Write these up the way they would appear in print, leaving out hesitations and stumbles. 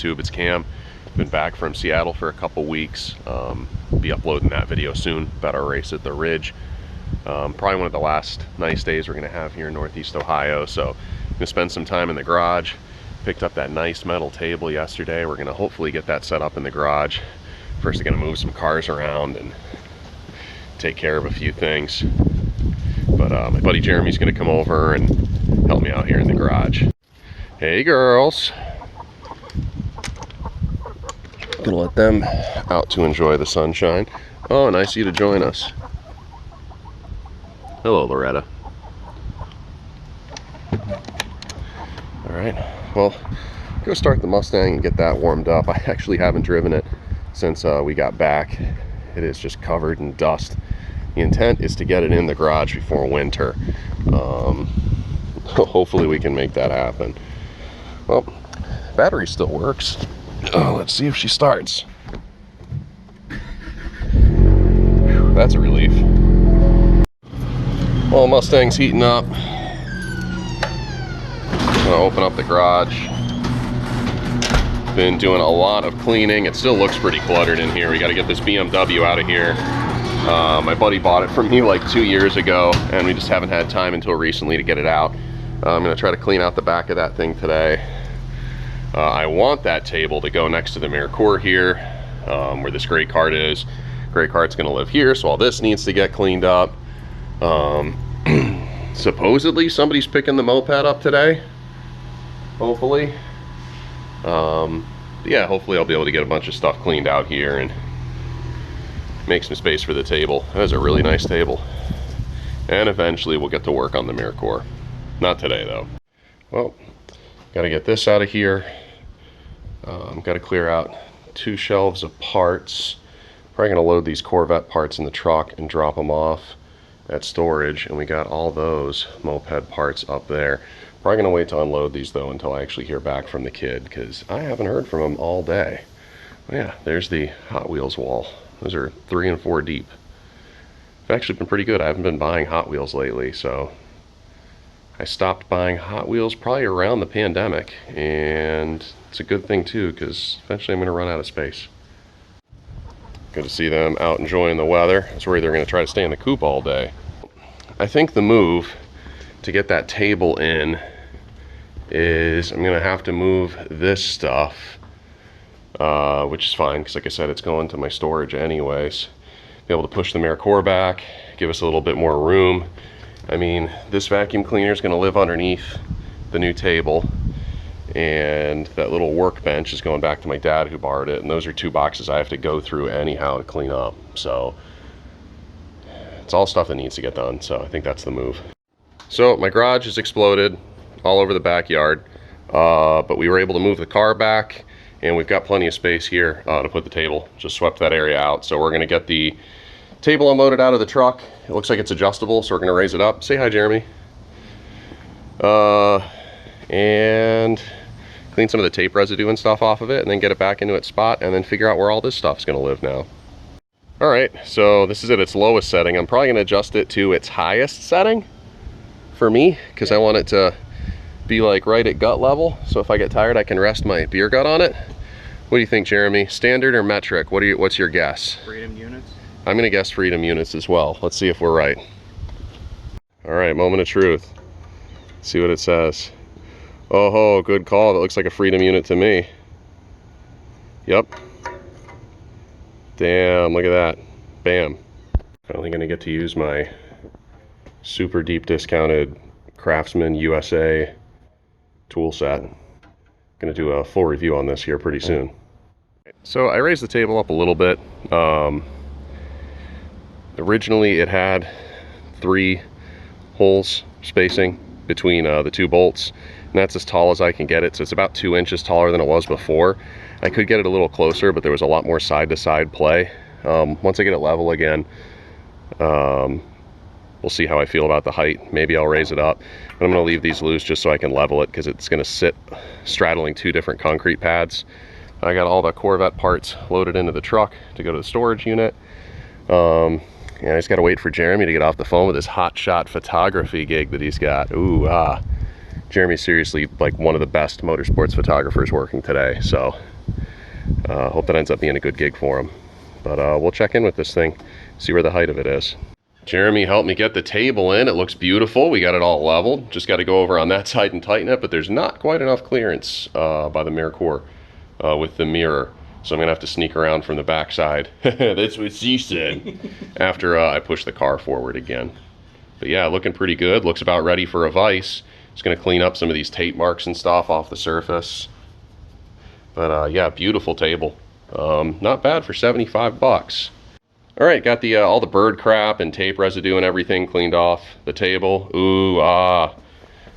YouTube. It's Cam. Been back from Seattle for a couple weeks. Be uploading that video soon about our race at the Ridge. Probably one of the last nice days we're gonna have here in Northeast Ohio. So I'm gonna spend some time in the garage. Picked up that nice metal table yesterday. We're gonna hopefully get that set up in the garage. First, I'm gonna move some cars around and take care of a few things. But my buddy Jeremy's gonna come over and help me out here in the garage. Hey girls. Gonna let them out to enjoy the sunshine. Oh, nice of you to join us. Hello, Loretta. All right, well, go start the Mustang and get that warmed up. I actually haven't driven it since we got back. It is just covered in dust. The intent is to get it in the garage before winter. Hopefully we can make that happen. Well, battery still works. Oh, let's see if she starts. Whew, that's a relief. Well, Mustang's heating up. Gonna open up the garage. Been doing a lot of cleaning. It still looks pretty cluttered in here. We got to get this BMW out of here. My buddy bought it from me like 2 years ago, and we just haven't had time until recently to get it out. I'm gonna try to clean out the back of that thing today. I want that table to go next to the Miracore here, where this gray cart is. Gray cart's gonna live here, so all this needs to get cleaned up. Supposedly somebody's picking the moped up today. Hopefully. Yeah, hopefully I'll be able to get a bunch of stuff cleaned out here and make some space for the table. That is a really nice table. And eventually we'll get to work on the Miracore. Not today though. Well, got to get this out of here. Got to clear out 2 shelves of parts. Probably going to load these Corvette parts in the truck and drop them off at storage. And we got all those moped parts up there. Probably going to wait to unload these though until I actually hear back from the kid, because I haven't heard from him all day. Oh, yeah, there's the Hot Wheels wall. Those are 3 and 4 deep. It's actually been pretty good. I haven't been buying Hot Wheels lately, so I stopped buying Hot Wheels probably around the pandemic, and it's a good thing too, because eventually I'm going to run out of space. Good to see them out enjoying the weather. I was worried they're going to try to stay in the coop all day. I think the move to get that table in is I'm going to have to move this stuff, which is fine because like I said, it's going to my storage anyways. Be able to push the Miracore back, give us a little bit more room. I mean, this vacuum cleaner is going to live underneath the new table, and that little workbench is going back to my dad who borrowed it, and those are 2 boxes I have to go through anyhow to clean up. So it's all stuff that needs to get done, so I think that's the move. So my garage has exploded all over the backyard, but we were able to move the car back, and we've got plenty of space here to put the table. Just swept that area out, so we're going to get the table unloaded out of the truck. It looks like it's adjustable, so we're going to raise it up. Say hi, Jeremy. And clean some of the tape residue and stuff off of it, and then get it back into its spot, and then figure out where all this stuff's going to live now. All right, so this is at its lowest setting. I'm probably going to adjust it to its highest setting for me, because I want it to be like right at gut level, so if I get tired I can rest my beer gut on it. What do you think, Jeremy? Standard or metric? What's your guess? Freedom units? I'm gonna guess freedom units as well. Let's see if we're right. All right, moment of truth. Let's see what it says. Oh, good call. That looks like a freedom unit to me. Yep. Damn, look at that. Bam. Finally gonna get to use my super deep discounted Craftsman USA tool set. Gonna do a full review on this here pretty soon. So I raised the table up a little bit. Originally it had 3 holes spacing between the 2 bolts, and that's as tall as I can get it, so it's about 2 inches taller than it was before. I could get it a little closer, but there was a lot more side-to-side play. Once I get it level again, we'll see how I feel about the height. Maybe I'll raise it up, but I'm going to leave these loose just so I can level it, because it's going to sit straddling 2 different concrete pads. I got all the Corvette parts loaded into the truck to go to the storage unit. And I just got to wait for Jeremy to get off the phone with his hotshot photography gig that he's got. Ooh, Jeremy's seriously like one of the best motorsports photographers working today, so Hope that ends up being a good gig for him. But we'll check in with this thing, see where the height of it is. Jeremy helped me get the table in. It looks beautiful. We got it all leveled. Just got to go over on that side and tighten it, but there's not quite enough clearance by the mirror with the mirror. So I'm going to have to sneak around from the back side. That's what she said. After I push the car forward again. But yeah, looking pretty good. Looks about ready for a vise. Just going to clean up some of these tape marks and stuff off the surface. But yeah, beautiful table. Not bad for 75 bucks. All right, got the all the bird crap and tape residue and everything cleaned off the table. Ooh,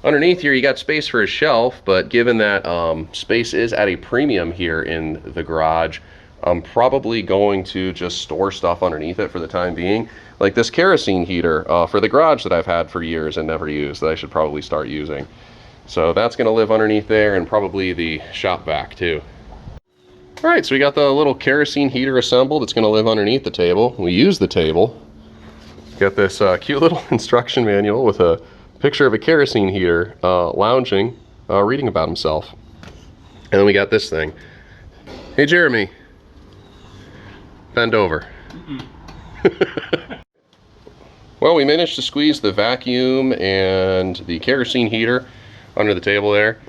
underneath here you got space for a shelf, but given that space is at a premium here in the garage, I'm probably going to just store stuff underneath it for the time being. Like this kerosene heater for the garage that I've had for years and never used that I should probably start using. So that's gonna live underneath there, and probably the shop vac too. All right, so we got the little kerosene heater assembled. It's going to live underneath the table. We use the table. Got this cute little instruction manual with a picture of a kerosene heater lounging, reading about himself. And then we got this thing. Hey, Jeremy. Bend over. Well, we managed to squeeze the vacuum and the kerosene heater under the table there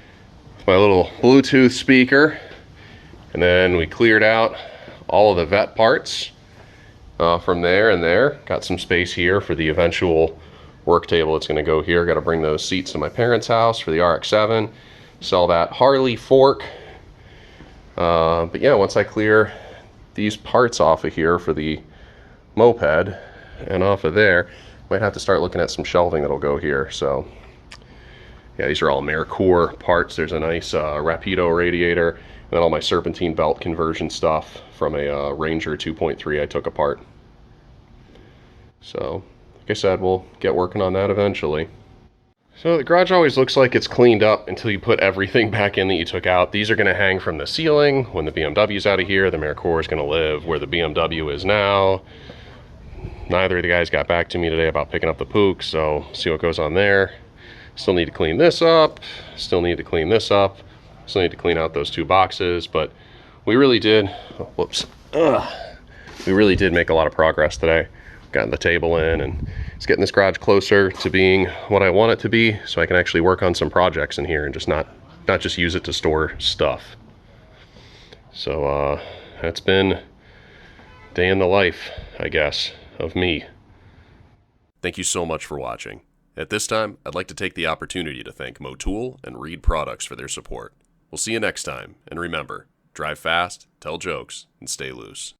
with my little Bluetooth speaker. And then we cleared out all of the vet parts from there and there. Got some space here for the eventual work table that's going to go here. Got to bring those seats to my parents' house for the RX-7. Sell that Harley fork. But yeah, once I clear these parts off of here for the moped and off of there, might have to start looking at some shelving that'll go here. So yeah, these are all Mercor parts. There's a nice Rapido radiator. And then all my serpentine belt conversion stuff from a Ranger 2.3 I took apart. So, like I said, we'll get working on that eventually. So the garage always looks like it's cleaned up until you put everything back in that you took out. These are going to hang from the ceiling. When the BMW's out of here, the Mercor is going to live where the BMW is now. Neither of the guys got back to me today about picking up the Pook, so see what goes on there. Still need to clean this up. Still need to clean this up. Still need to clean out those two boxes, but we really did, we really did make a lot of progress today. Gotten the table in, and it's getting this garage closer to being what I want it to be, so I can actually work on some projects in here and just not just use it to store stuff. So that's been day in the life, I guess, of me. Thank you so much for watching. At this time, I'd like to take the opportunity to thank Motul and Reed Products for their support. We'll see you next time, and remember, drive fast, tell jokes, and stay loose.